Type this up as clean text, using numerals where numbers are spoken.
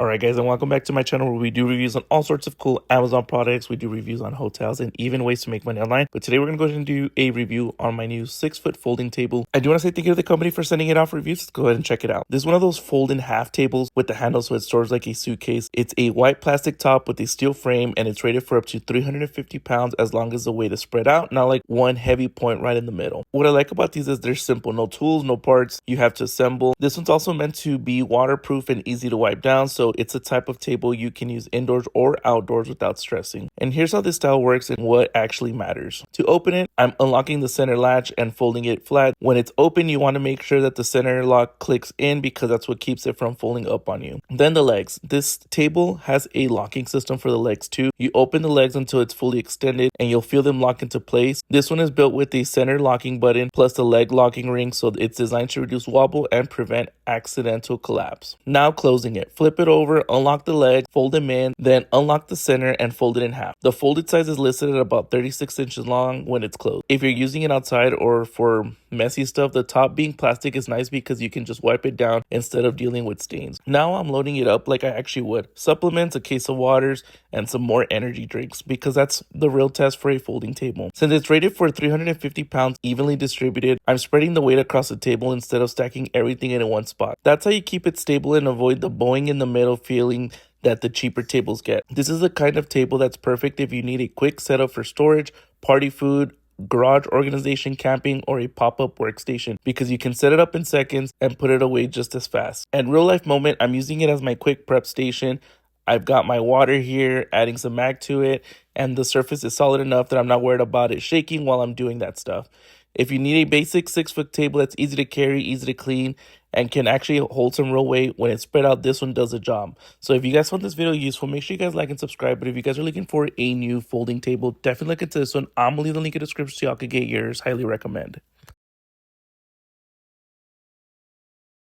Alright guys, and welcome back to my channel where we do reviews on all sorts of cool Amazon products. We do reviews on hotels and even ways to make money online. But today we're going to go ahead and do a review on my new 6-foot folding table. I do want to say thank you to the company for sending it out for reviews. Let's go ahead and check it out. This is one of those fold in half tables with the handle so it stores like a suitcase. It's a white plastic top with a steel frame and it's rated for up to 350 pounds as long as the weight is spread out, not like one heavy point right in the middle. What I like about these is they're simple. No tools, no parts you have to assemble. This one's also meant to be waterproof and easy to wipe down, so it's a type of table you can use indoors or outdoors without stressing. And here's how this style works and what actually matters. To open it, I'm unlocking the center latch and folding it flat. When it's open, you want to make sure that the center lock clicks in because that's what keeps it from folding up on you. Then the legs. This table has a locking system for the legs too. You open the legs until it's fully extended and you'll feel them lock into place. This one is built with a center locking button plus the leg locking ring, so it's designed to reduce wobble and prevent accidental collapse. Now closing it. Flip it over, unlock the leg, fold them in, then unlock the center and fold it in half. The folded size is listed at about 36 inches long when it's closed. If you're using it outside or for messy stuff, the top being plastic is nice because you can just wipe it down instead of dealing with stains. Now I'm loading it up like I actually would. Supplements, a case of waters, and some more energy drinks because that's the real test for a folding table. Since it's rated for 350 pounds evenly distributed, I'm spreading the weight across the table instead of stacking everything in one spot. That's how you keep it stable and avoid the bowing in the middle feeling that the cheaper tables get. This is the kind of table that's perfect if you need a quick setup for storage, party food, garage organization, camping, or a pop-up workstation because you can set it up in seconds and put it away just as fast. And real life moment, I'm using it as my quick prep station. I've got my water here, adding some mag to it, and the surface is solid enough that I'm not worried about it shaking while I'm doing that stuff. If you need a basic 6-foot table that's easy to carry, easy to clean, and can actually hold some real weight when it's spread out, this one does the job. So if you guys found this video useful, make sure you guys like and subscribe. But if you guys are looking for a new folding table, definitely look into this one. I'm going to leave the link in the description so y'all can get yours. Highly recommend.